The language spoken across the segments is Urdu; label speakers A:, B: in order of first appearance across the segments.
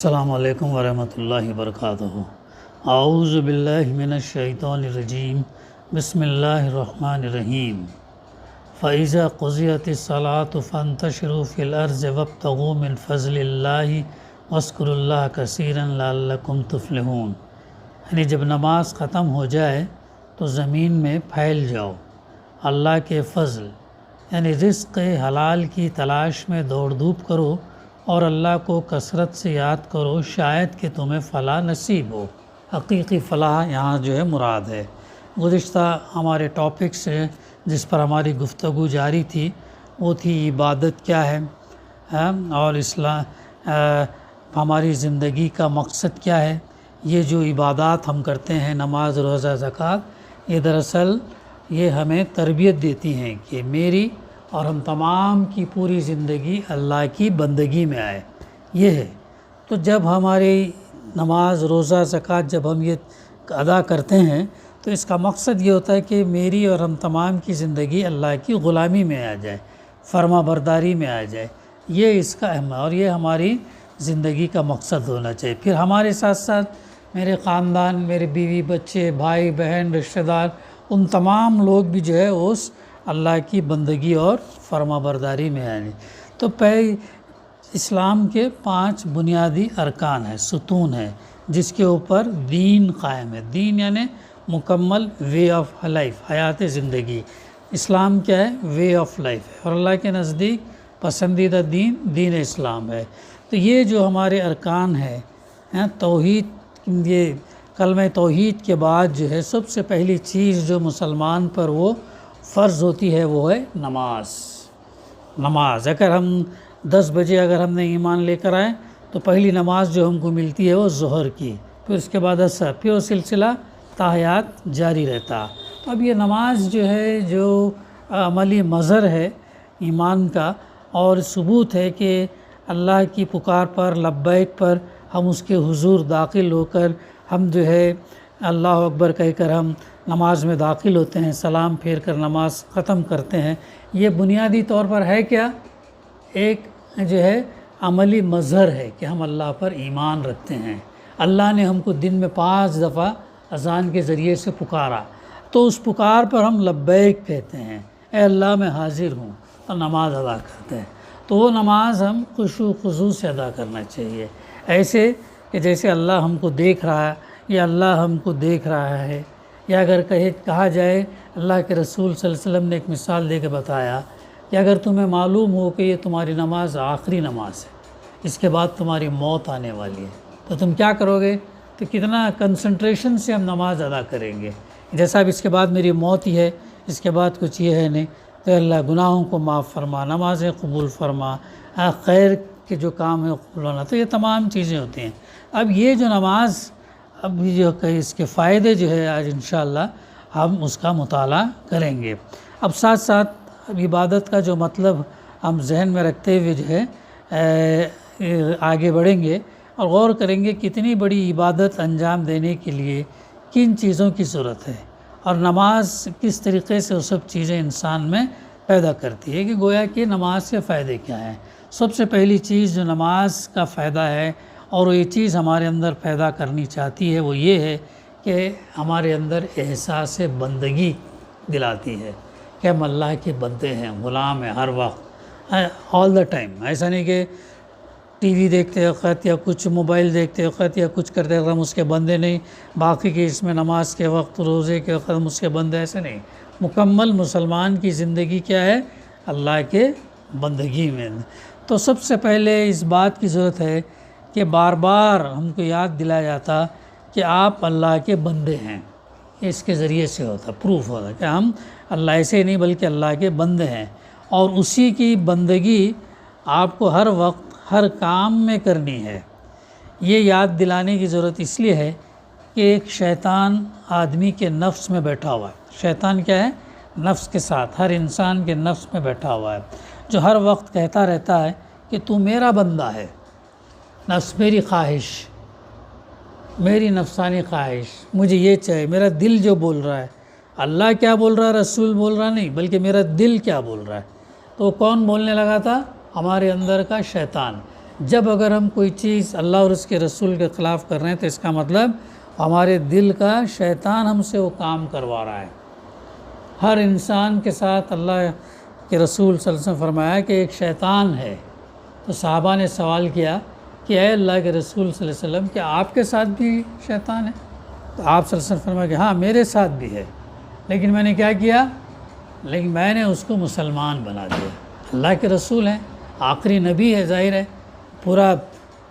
A: السلام علیکم ورحمۃ اللہ وبرکاتہ۔ اعوذ باللہ من الشیطان الرجیم، بسم اللہ الرحمن الرحیم۔ فَإِذَا قُضِيَتِ الصَّلَاةُ فَانتَشِرُوا فِي الْأَرْضِ وَابْتَغُوا مِنْ فَضْلِ اللَّهِ وَاذْكُرُوا اللَّهَ كَثِيرًا لَعَلَّكُمْ تُفْلِحُونَ۔ یعنی جب نماز ختم ہو جائے تو زمین میں پھیل جاؤ، اللہ کے فضل یعنی رزق حلال کی تلاش میں دوڑ دھوپ کرو اور اللہ کو کثرت سے یاد کرو، شاید کہ تمہیں فلاح نصیب ہو۔ حقیقی فلاح یہاں جو ہے مراد ہے۔ گزشتہ ہمارے ٹاپک سے جس پر ہماری گفتگو جاری تھی وہ تھی عبادت کیا ہے اور ہماری زندگی کا مقصد کیا ہے۔ یہ جو عبادات ہم کرتے ہیں، نماز، روزہ، زکوٰۃ، یہ دراصل یہ ہمیں تربیت دیتی ہیں کہ میری اور ہم تمام کی پوری زندگی اللہ کی بندگی میں آئے۔ یہ ہے تو جب ہماری نماز، روزہ، زکوٰۃ جب ہم یہ ادا کرتے ہیں تو اس کا مقصد یہ ہوتا ہے کہ میری اور ہم تمام کی زندگی اللہ کی غلامی میں آ جائے، فرما برداری میں آ جائے۔ یہ اس کا اہم ہے اور یہ ہماری زندگی کا مقصد ہونا چاہیے۔ پھر ہمارے ساتھ ساتھ میرے خاندان، میرے بیوی، بچے، بھائی، بہن، رشتہ دار، ان تمام لوگ بھی جو ہے اس اللہ کی بندگی اور فرما برداری میں آئیں۔ تو اسلام کے 5 بنیادی ارکان ہیں، ستون ہیں، جس کے اوپر دین قائم ہے۔ دین یعنی مکمل وے آف لائف، حیات زندگی۔ اسلام کیا ہے؟ وے آف لائف ہے اور اللہ کے نزدیک پسندیدہ دین دین اسلام ہے۔ تو یہ جو ہمارے ارکان ہے، توحید، یہ کلمہ توحید کے بعد جو ہے سب سے پہلی چیز جو مسلمان پر وہ فرض ہوتی ہے وہ ہے نماز۔ نماز اگر ہم 10 بجے اگر ہم نے ایمان لے کر آئے تو پہلی نماز جو ہم کو ملتی ہے وہ ظہر کی، پھر اس کے بعد عصر، پھر وہ سلسلہ تاحیات جاری رہتا۔ تو اب یہ نماز جو ہے جو عملی مظہر ہے ایمان کا اور ثبوت ہے کہ اللہ کی پکار پر، لبیک پر ہم اس کے حضور داخل ہو کر ہم جو ہے اللہ اکبر کہہ کر ہم نماز میں داخل ہوتے ہیں، سلام پھیر کر نماز ختم کرتے ہیں۔ یہ بنیادی طور پر ہے کیا؟ ایک جو ہے عملی مظہر ہے کہ ہم اللہ پر ایمان رکھتے ہیں۔ اللہ نے ہم کو دن میں 5 دفعہ اذان کے ذریعے سے پکارا، تو اس پکار پر ہم لبیک کہتے ہیں، اے اللہ میں حاضر ہوں، اور نماز ادا کرتے ہیں۔ تو وہ نماز ہم خشوع و خضوع سے ادا کرنا چاہیے، ایسے کہ جیسے اللہ ہم کو دیکھ رہا ہے یا اللہ ہم کو دیکھ رہا ہے، یا اگر کہا جائے اللہ کے رسول صلی اللہ علیہ وسلم نے ایک مثال دے کے بتایا کہ اگر تمہیں معلوم ہو کہ یہ تمہاری نماز آخری نماز ہے، اس کے بعد تمہاری موت آنے والی ہے، تو تم کیا کرو گے؟ تو کتنا کنسنٹریشن سے ہم نماز ادا کریں گے، جیسا اب اس کے بعد میری موت ہی ہے، اس کے بعد کچھ یہ ہے نہیں، تو اللہ گناہوں کو معاف فرما، نمازیں قبول فرما، خیر کے جو کام ہے قبول ہونا، تو یہ تمام چیزیں ہوتی ہیں۔ اب یہ جو نماز، اب جو کہ اس کے فائدے جو ہے آج انشاءاللہ ہم اس کا مطالعہ کریں گے۔ اب ساتھ ساتھ اب عبادت کا جو مطلب ہم ذہن میں رکھتے ہوئے جو ہے آگے بڑھیں گے اور غور کریں گے کتنی بڑی عبادت انجام دینے کے لیے کن چیزوں کی ضرورت ہے، اور نماز کس طریقے سے وہ سب چیزیں انسان میں پیدا کرتی ہے، کہ گویا کہ نماز کے فائدے کیا ہیں۔ سب سے پہلی چیز جو نماز کا فائدہ ہے اور وہ یہ چیز ہمارے اندر پیدا کرنی چاہتی ہے وہ یہ ہے کہ ہمارے اندر احساس بندگی دلاتی ہے کہ ہم اللہ کے بندے ہیں، غلام ہیں ہر وقت، آل دا ٹائم۔ ایسا نہیں کہ ٹی وی دیکھتے وقت یا کچھ موبائل دیکھتے وقت یا کچھ کرتے وقت ہم اس کے بندے نہیں، باقی کہ اس میں نماز کے وقت، روزے کے وقت ہم اس کے بندے، ایسے نہیں۔ مکمل مسلمان کی زندگی کیا ہے؟ اللہ کے بندگی میں۔ تو سب سے پہلے اس بات کی ضرورت ہے کہ بار بار ہم کو یاد دلایا جاتا کہ آپ اللہ کے بندے ہیں، اس کے ذریعے سے ہوتا، پروف ہوتا کہ ہم اللہ ایسے نہیں بلکہ اللہ کے بندے ہیں، اور اسی کی بندگی آپ کو ہر وقت ہر کام میں کرنی ہے۔ یہ یاد دلانے کی ضرورت اس لیے ہے کہ ایک شیطان آدمی کے نفس میں بیٹھا ہوا ہے۔ شیطان کیا ہے؟ نفس کے ساتھ، ہر انسان کے نفس میں بیٹھا ہوا ہے، جو ہر وقت کہتا رہتا ہے کہ تو میرا بندہ ہے۔ نفس، میری خواہش، میری نفسانی خواہش، مجھے یہ چاہیے، میرا دل جو بول رہا ہے، اللہ کیا بول رہا ہے، رسول بول رہا نہیں، بلکہ میرا دل کیا بول رہا ہے۔ تو کون بولنے لگا تھا؟ ہمارے اندر کا شیطان۔ جب اگر ہم کوئی چیز اللہ اور اس کے رسول کے خلاف کر رہے ہیں تو اس کا مطلب ہمارے دل کا شیطان ہم سے وہ کام کروا رہا ہے۔ ہر انسان کے ساتھ اللہ کے رسول صلی اللہ علیہ وسلم فرمایا کہ ایک شیطان ہے۔ تو صحابہ نے سوال کیا کہ اے اللہ کے رسول صلی اللہ علیہ وسلم کیا آپ کے ساتھ بھی شیطان ہے؟ تو آپ صلی اللہ علیہ وسلم فرمایا کہ ہاں میرے ساتھ بھی ہے، لیکن میں نے کیا کیا؟ لیکن میں نے اس کو مسلمان بنا دیا۔ اللہ کے رسول ہیں، آخری نبی ہے، ظاہر ہے پورا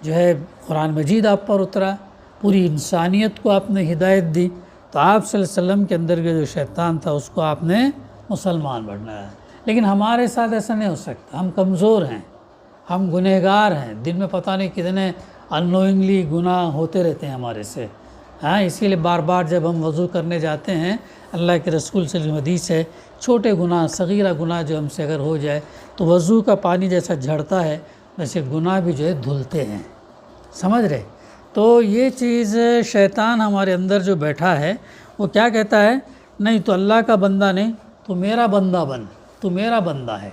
A: جو ہے قرآن مجید آپ پر اترا، پوری انسانیت کو آپ نے ہدایت دی، تو آپ صلی اللہ علیہ وسلم کے اندر کے جو شیطان تھا اس کو آپ نے مسلمان بنایا۔ لیکن ہمارے ساتھ ایسا نہیں ہو سکتا، ہم کمزور ہیں، ہم گنہگار ہیں، دن میں پتہ نہیں کتنے اننوئنگلی گناہ ہوتے رہتے ہیں ہمارے سے۔ ہاں اسی لیے بار بار جب ہم وضو کرنے جاتے ہیں، اللہ کے رسول صلی اللہ علیہ وسلم حدیث ہے چھوٹے گناہ صغیرہ گناہ جو ہم سے اگر ہو جائے تو وضو کا پانی جیسا جھڑتا ہے ویسے گناہ بھی جو ہے دھلتے ہیں، سمجھ رہے؟ تو یہ چیز شیطان ہمارے اندر جو بیٹھا ہے وہ کیا کہتا ہے؟ نہیں تو اللہ کا بندہ نہیں، تو میرا بندہ بن، تو میرا بندہ ہے،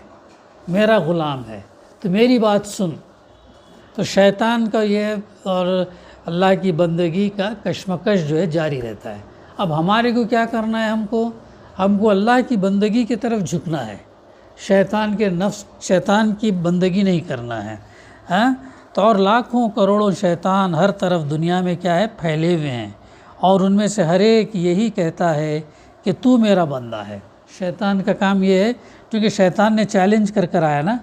A: میرا غلام ہے، تو میری بات سن۔ تو شیطان کا یہ اور اللہ کی بندگی کا کشمکش جو ہے جاری رہتا ہے۔ اب ہمارے کو کیا کرنا ہے؟ ہم کو اللہ کی بندگی کی طرف جھکنا ہے، شیطان کے نفس شیطان کی بندگی نہیں کرنا ہے۔ ہاں تو اور لاکھوں کروڑوں شیطان ہر طرف دنیا میں کیا ہے پھیلے ہوئے ہیں، اور ان میں سے ہر ایک یہی کہتا ہے کہ تو میرا بندہ ہے۔ شیطان کا کام یہ ہے، کیونکہ شیطان نے چیلنج کر آیا نا،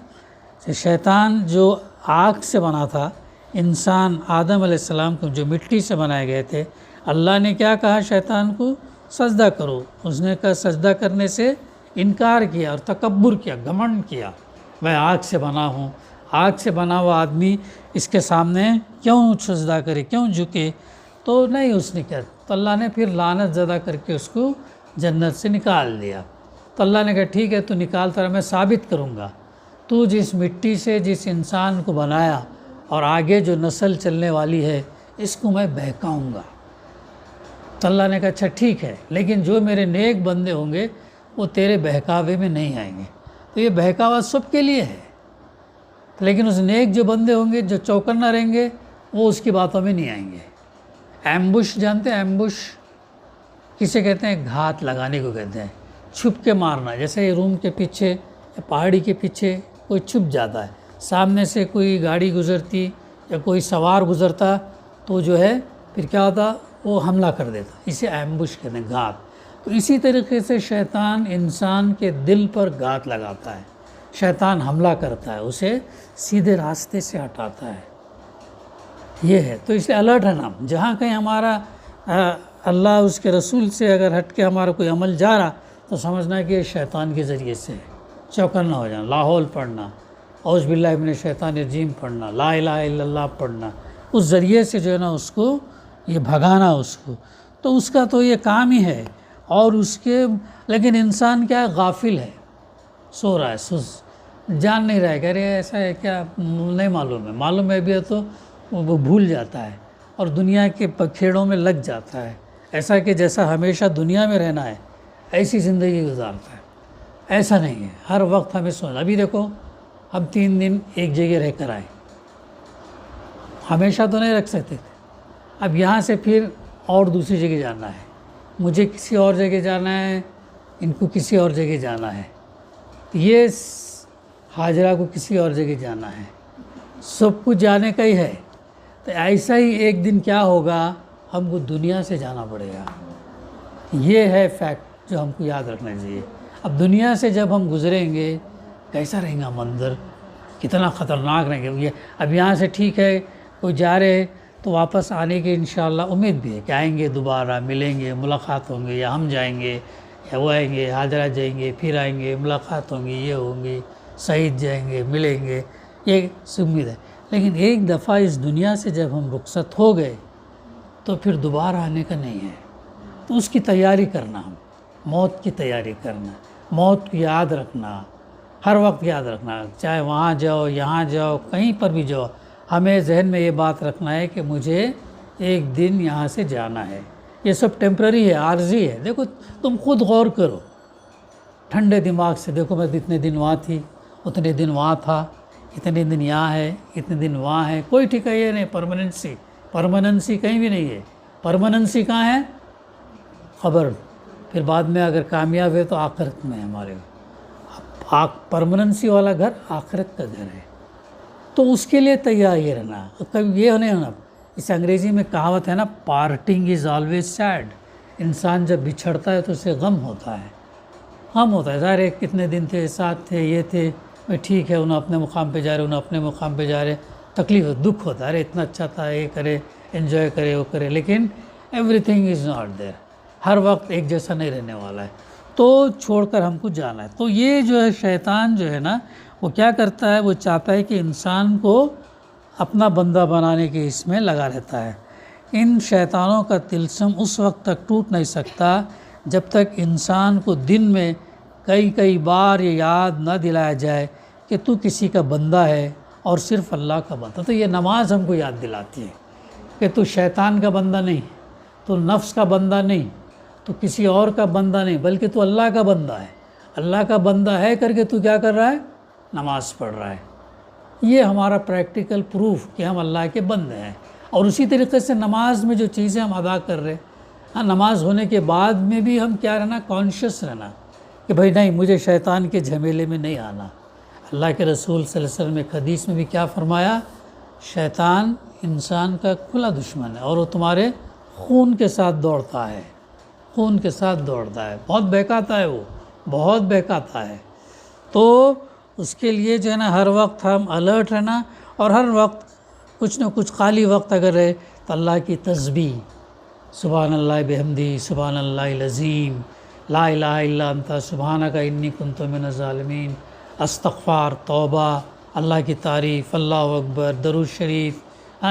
A: شیطان جو آگ سے بنا تھا، انسان آدم علیہ السلام کو جو مٹی سے بنائے گئے تھے، اللہ نے کیا کہا شیطان کو؟ سجدہ کرو۔ اس نے کہا سجدہ کرنے سے انکار کیا اور تکبر کیا، گھمنڈ کیا، میں آگ سے بنا ہوں، آگ سے بنا ہوا آدمی اس کے سامنے کیوں سجدہ کرے، کیوں جھکے؟ تو نہیں اس نے کیا، تو اللہ نے پھر لعنت زدہ کر کے اس کو جنت سے نکال دیا۔ تو اللہ نے کہا ٹھیک ہے تو نکال طرح میں ثابت کروں گا، تو جس مٹی سے جس انسان کو بنایا اور آگے جو نسل چلنے والی ہے اس کو میں بہکاؤں گا۔ تو اللہ نے کہا اچھا ٹھیک ہے، لیکن جو میرے نیک بندے ہوں گے وہ تیرے بہکاوے میں نہیں آئیں گے۔ تو یہ بہکاوا سب کے لیے ہے، لیکن اس نیک جو بندے ہوں گے جو چوکنا رہیں گے وہ اس کی باتوں میں نہیں آئیں گے۔ ایمبوش جانتے ہیں؟ ایمبوش کسے کہتے ہیں؟ گھات لگانے کو کہتے ہیں، چھپ کے مارنا۔ جیسے روم کے پیچھے یا پہاڑی کے پیچھے کوئی چھپ جاتا ہے، سامنے سے کوئی گاڑی گزرتی یا کوئی سوار گزرتا تو جو ہے پھر کیا ہوتا؟ وہ حملہ کر دیتا، اسے ایمبوش کہتے ہیں، گھات۔ تو اسی طریقے سے شیطان انسان کے دل پر گھات لگاتا ہے، شیطان حملہ کرتا ہے، اسے سیدھے راستے سے ہٹاتا ہے۔ یہ ہے تو اس لیے الرٹ ہے نا، جہاں کہیں ہمارا اللہ اس کے رسول سے اگر ہٹ کے ہمارا کوئی عمل جا رہا تو سمجھنا کہ یہ شیطان کے ذریعے سے ہے، چوکنا ہو جانا، لاحول پڑھنا، اعوذ باللہ من الشیطان الرجیم پڑھنا، لا الہ الا اللہ پڑھنا، اس ذریعے سے جو ہے نا اس کو یہ بھگانا اس کو۔ تو اس کا تو یہ کام ہی ہے، اور اس کے لیکن انسان کیا ہے؟ غافل ہے، سو رہا ہے، جان نہیں رہا ہے، کہہ رہے ایسا ہے کیا؟ نہیں معلوم ہے بھی ہے تو وہ بھول جاتا ہے اور دنیا کے پکھیڑوں میں لگ جاتا ہے، ایسا کہ جیسا ہمیشہ دنیا میں رہنا ہے ایسی زندگی گزارتا ہے۔ ایسا نہیں ہے، ہر وقت ہمیں سوچنا۔ ابھی دیکھو ہم 3 دن ایک جگہ رہ کر آئے، ہمیشہ تو نہیں رکھ سکتے تھے، اب یہاں سے پھر اور دوسری جگہ جانا ہے، مجھے کسی اور جگہ جانا ہے، ان کو کسی اور جگہ جانا ہے، یہ حاجرہ کو کسی اور جگہ جانا ہے، سب کچھ جانے کا ہی ہے۔ تو ایسا ہی ایک دن کیا ہوگا؟ ہم کو دنیا سے جانا پڑے گا۔ یہ ہے فیکٹ جو ہم کو یاد رکھنا چاہیے۔ اب دنیا سے جب ہم گزریں گے کیسا رہیں گا منظر، کتنا خطرناک رہیں گے۔ اب یہاں سے ٹھیک ہے کوئی جا رہے تو واپس آنے کی انشاءاللہ امید بھی ہے کہ آئیں گے، دوبارہ ملیں گے، ملاقات ہوں گے، یا ہم جائیں گے یا وہ آئیں گے، حاضرہ جائیں گے، پھر آئیں گے، ملاقات ہوں گی، یہ ہوں گی، سعید جائیں گے، ملیں گے، یہ امید ہے۔ لیکن ایک دفعہ اس دنیا سے جب ہم رخصت ہو گئے تو پھر دوبارہ آنے کا نہیں ہے، تو اس کی تیاری کرنا، ہم موت کی تیاری کرنا، موت کو یاد رکھنا، ہر وقت یاد رکھنا، چاہے وہاں جاؤ، یہاں جاؤ، کہیں پر بھی جاؤ، ہمیں ذہن میں یہ بات رکھنا ہے کہ مجھے ایک دن یہاں سے جانا ہے۔ یہ سب ٹیمپرری ہے، عارضی ہے۔ دیکھو تم خود غور کرو ٹھنڈے دماغ سے، دیکھو میں اتنے دن وہاں تھی، اتنے دن وہاں تھا، اتنے دن یہاں ہے، اتنے دن وہاں ہے، کوئی ٹھکانا نہیں، پرماننسی کہیں بھی نہیں ہے۔ پرماننسی کہاں ہے؟ خبر، پھر بعد میں اگر کامیاب ہے تو آخرت میں ہمارے پرماننسی والا گھر آخرت کا گھر ہے، تو اس کے لیے تیار یہ رہنا۔ کبھی یہ نہیں ہونا، اس انگریزی میں کہاوت ہے نا، پارٹنگ از آلویز سیڈ، انسان جب بچھڑتا ہے تو اسے غم ہوتا ہے، غم ہوتا ہے۔ ظاہر ہے کتنے دن تھے، ساتھ تھے، یہ تھے، ٹھیک ہے، انہوں اپنے مقام پہ جا رہے، انہوں اپنے مقام پہ جا رہے، تکلیف دکھ ہوتا ہے، ارے اتنا اچھا تھا، یہ کرے، انجوائے کرے، وہ کرے، لیکن everything is not there, ہر وقت ایک جیسا نہیں رہنے والا ہے، تو چھوڑ کر ہم کو جانا ہے۔ تو یہ جو ہے شیطان جو ہے نا، وہ کیا کرتا ہے، وہ چاہتا ہے کہ انسان کو اپنا بندہ بنانے کے اس میں لگا رہتا ہے۔ ان شیطانوں کا طلسم اس وقت تک ٹوٹ نہیں سکتا جب تک انسان کو دن میں کئی بار یہ یاد نہ دلایا جائے کہ تو کسی کا بندہ ہے اور صرف اللہ کا بندہ۔ تو یہ نماز ہم کو یاد دلاتی ہے کہ تو شیطان کا بندہ نہیں، تو نفس کا بندہ نہیں، تو کسی اور کا بندہ نہیں، بلکہ تو اللہ کا بندہ ہے۔ اللہ کا بندہ ہے کر کے تو کیا کر رہا ہے؟ نماز پڑھ رہا ہے۔ یہ ہمارا پریکٹیکل پروف کہ ہم اللہ کے بندے ہیں۔ اور اسی طریقے سے نماز میں جو چیزیں ہم ادا کر رہے ہیں، نماز ہونے کے بعد میں بھی ہم کیا رہنا، کانشیس رہنا کہ بھائی نہیں، مجھے شیطان کے جھمیلے میں نہیں آنا۔ اللہ کے رسول صلی اللہ علیہ وسلم ایک حدیث میں بھی کیا فرمایا، شیطان انسان کا کھلا دشمن ہے اور وہ تمہارے خون کے ساتھ دوڑتا ہے، خون کے ساتھ دوڑتا ہے، بہت بہکاتا ہے، وہ بہت بہکاتا ہے۔ تو اس کے لیے جو ہے نا ہر وقت ہم الرٹ رہنا، اور ہر وقت کچھ نہ کچھ خالی وقت اگر رہے تو اللہ کی تسبیح، سبحان اللہ بحمدی، سبحان اللہ العظیم، لا الہ الا انت سبحانک انی کنت من الظالمین، استغفار، توبہ، اللہ کی تعریف، اللہ اکبر، درود شریف،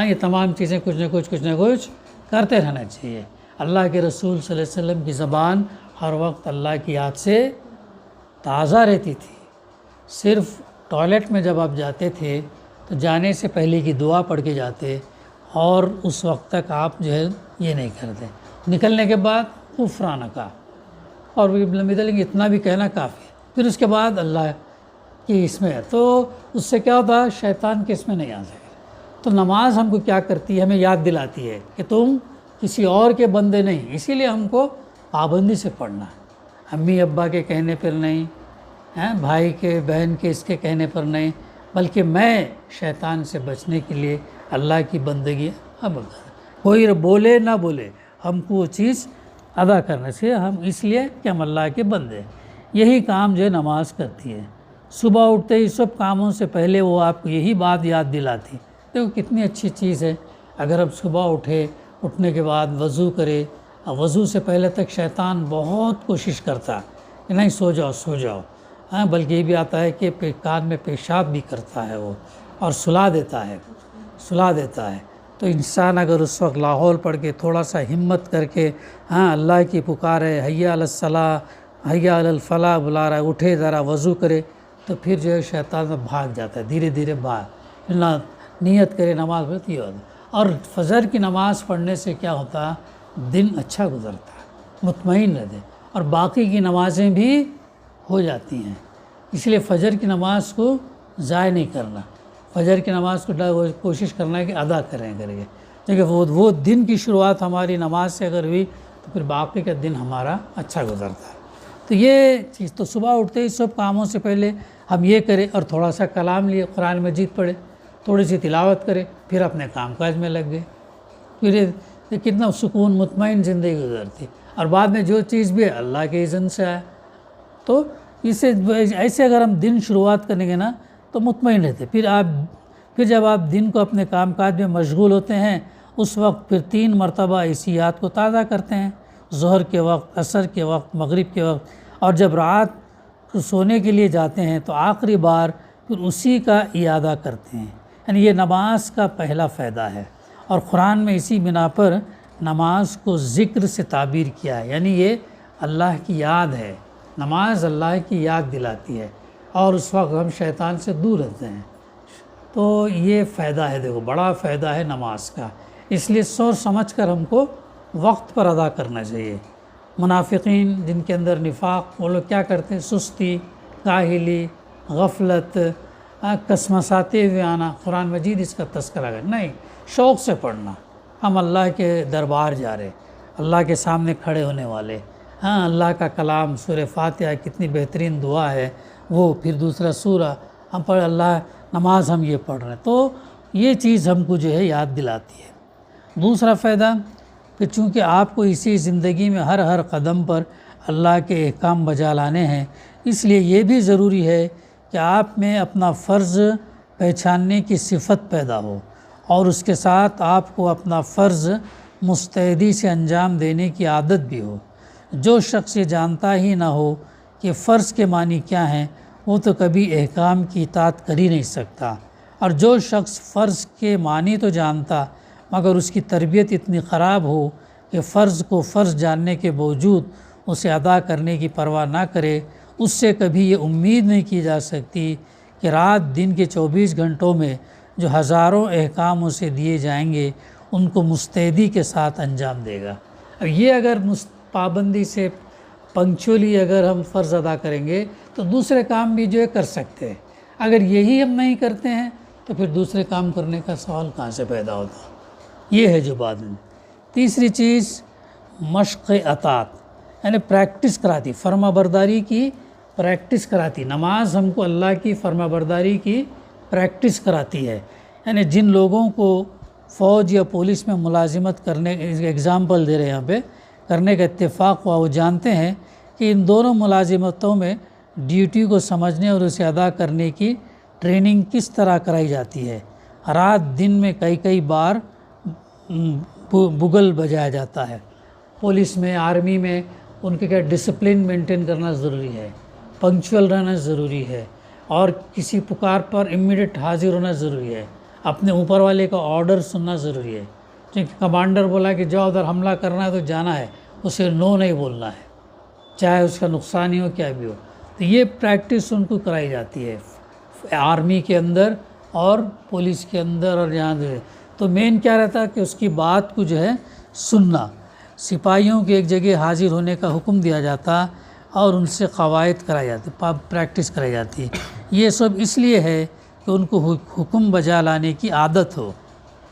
A: یہ تمام چیزیں کچھ نہ کچھ کرتے رہنا چاہیے۔ اللہ کے رسول صلی اللہ علیہ وسلم کی زبان ہر وقت اللہ کی یاد سے تازہ رہتی تھی۔ صرف ٹوائلٹ میں جب آپ جاتے تھے تو جانے سے پہلے کی دعا پڑھ کے جاتے، اور اس وقت تک آپ جو ہے یہ نہیں کرتے، نکلنے کے بعد غفرانک، اور بھی اتنا بھی کہنا کافی ہے، پھر اس کے بعد اللہ کی اس میں ہے، تو اس سے کیا ہوتا ہے، شیطان کے اس میں نہیں آ سکے۔ تو نماز ہم کو کیا کرتی ہے، ہمیں یاد دلاتی ہے کہ تم کسی اور کے بندے نہیں، اسی لیے ہم کو پابندی سے پڑھنا ہے، امی ابا کے کہنے پر نہیں، بھائی کے بہن کے اس کے کہنے پر نہیں، بلکہ میں شیطان سے بچنے کے لیے اللہ کی بندگی اب کوئی بولے نہ بولے ہم کو وہ چیز ادا کرنا چاہیے، ہم اس لیے کہ ہم اللہ کے بندے ہیں۔ یہی کام جو ہے نماز کرتی ہے، صبح اٹھتے ہی سب کاموں سے پہلے وہ آپ کو یہی بات یاد دلاتی۔ دیکھو کتنی اچھی چیز ہے، اگر اب صبح اٹھنے کے بعد وضو کرے، وضو سے پہلے تک شیطان بہت کوشش کرتا کہ نہیں سو جاؤ، بلکہ یہ بھی آتا ہے کہ کان میں پیشاب بھی کرتا ہے وہ، اور سلا دیتا ہے۔ تو انسان اگر اس وقت لاحول پڑھ کے تھوڑا سا ہمت کر کے اللہ کی پکارے، حی علی الصلاۃ، حی علی الفلاح بلا رہا ہے، اٹھے ذرا وضو کرے، تو پھر جو ہے شیطان بھاگ جاتا ہے، دھیرے دھیرے پھر نیت کرے نماز پڑھتی ہے۔ اور فجر کی نماز پڑھنے سے کیا ہوتا، دن اچھا گزرتا ہے، مطمئن رہتے، اور باقی کی نمازیں بھی ہو جاتی ہیں۔ اس لیے فجر کی نماز کو ضائع نہیں کرنا، فجر کی نماز کو کوشش کرنا ہے کہ ادا کریں کر کے، کیونکہ وہ دن کی شروعات ہماری نماز سے اگر ہوئی تو پھر باقی کا دن ہمارا اچھا گزرتا ہے۔ تو یہ چیز، تو صبح اٹھتے ہی سب کاموں سے پہلے ہم یہ کریں، اور تھوڑا سا کلام لیے، قرآن مجید پڑھے، تھوڑی سی تلاوت کرے، پھر اپنے کام کاج میں لگ گئے، پھر کتنا سکون مطمئن زندگی گزرتی، اور بعد میں جو چیز بھی ہے اللہ کے اذن سے آئے۔ تو ایسے اگر ہم دن شروعات کریں گے نا تو مطمئن رہتے، پھر جب آپ دن کو اپنے کام کاج میں مشغول ہوتے ہیں، اس وقت پھر 3 مرتبہ اسی یاد کو تازہ کرتے ہیں، ظہر کے وقت، عصر کے وقت، مغرب کے وقت، اور جب رات کو سونے کے لیے جاتے ہیں تو آخری بار پھر اسی کا اعادہ کرتے ہیں۔ یعنی یہ نماز کا پہلا فائدہ ہے، اور قرآن میں اسی بنا پر نماز کو ذکر سے تعبیر کیا ہے، یعنی یہ اللہ کی یاد ہے، نماز اللہ کی یاد دلاتی ہے، اور اس وقت ہم شیطان سے دور رہتے ہیں۔ تو یہ فائدہ ہے، دیکھو بڑا فائدہ ہے نماز کا، اس لیے سوچ سمجھ کر ہم کو وقت پر ادا کرنا چاہیے۔ منافقین جن کے اندر نفاق، وہ لوگ کیا کرتے ہیں، سستی، کاہلی، غفلت، کسمساتے ہوئے آنا، قرآن مجید اس کا تذکرہ ہے نہیں، شوق سے پڑھنا۔ ہم اللہ کے دربار جا رہے، اللہ کے سامنے کھڑے ہونے والے، ہاں اللہ کا کلام سورہ فاتحہ کتنی بہترین دعا ہے وہ، پھر دوسرا سورہ ہم پڑھ، اللہ نماز ہم یہ پڑھ رہے ہیں، تو یہ چیز ہم کو جو ہے یاد دلاتی ہے۔ دوسرا فائدہ کہ چونکہ آپ کو اسی زندگی میں ہر قدم پر اللہ کے احکام بجا لانے ہیں، اس لیے یہ بھی ضروری ہے کہ آپ میں اپنا فرض پہچاننے کی صفت پیدا ہو، اور اس کے ساتھ آپ کو اپنا فرض مستعدی سے انجام دینے کی عادت بھی ہو۔ جو شخص یہ جانتا ہی نہ ہو کہ فرض کے معنی کیا ہیں، وہ تو کبھی احکام کی اطاعت کر ہی نہیں سکتا، اور جو شخص فرض کے معنی تو جانتا مگر اس کی تربیت اتنی خراب ہو کہ فرض کو فرض جاننے کے باوجود اسے ادا کرنے کی پرواہ نہ کرے، اس سے کبھی یہ امید نہیں کی جا سکتی کہ رات دن کے 24 گھنٹوں میں جو ہزاروں احکام اسے دیے جائیں گے ان کو مستعدی کے ساتھ انجام دے گا۔ اب یہ اگر پابندی سے پنکچولی اگر ہم فرض ادا کریں گے تو دوسرے کام بھی جو ہے کر سکتے ہیں، اگر یہی ہم نہیں کرتے ہیں تو پھر دوسرے کام کرنے کا سوال کہاں سے پیدا ہوتا؟ یہ ہے جو بات ہے۔ تیسری چیز مشق اطاعت، یعنی پریکٹس کراتی، فرما برداری کی پریکٹس کراتی۔ نماز ہم کو اللہ کی فرما برداری کی پریکٹس کراتی ہے، یعنی جن لوگوں کو فوج یا پولیس میں ملازمت کرنے، اگزامپل دے رہے ہیں یہاں پہ، کرنے کا اتفاق ہوا، وہ جانتے ہیں کہ ان دونوں ملازمتوں میں ڈیوٹی کو سمجھنے اور اسے ادا کرنے کی ٹریننگ کس طرح کرائی جاتی ہے۔ رات دن میں کئی بار بگل بجایا جاتا ہے۔ پولیس میں، آرمی میں ان کے کیا ڈسپلن مینٹین کرنا ضروری ہے، پنکچول رہنا ضروری ہے، اور کسی پکار پر امیڈیٹ حاضر ہونا ضروری ہے، اپنے اوپر والے کا آرڈر سننا ضروری ہے۔ کیونکہ کمانڈر بولا کہ جاؤ ادھر حملہ کرنا ہے تو جانا ہے، اسے نو نہیں بولنا ہے، چاہے اس کا نقصان ہی ہو کیا بھی ہو۔ تو یہ پریکٹس ان کو کرائی جاتی ہے آرمی کے اندر اور پولیس کے اندر، اور یہاں تو مین کیا رہتا ہے کہ اس کی بات کو جو ہے سننا۔ سپاہیوں کے ایک جگہ حاضر ہونے کا حکم دیا جاتا اور ان سے قواعد کرائی جاتی، پریکٹس کرائی جاتی ہے۔ یہ سب اس لیے ہے کہ ان کو حکم بجا لانے کی عادت ہو،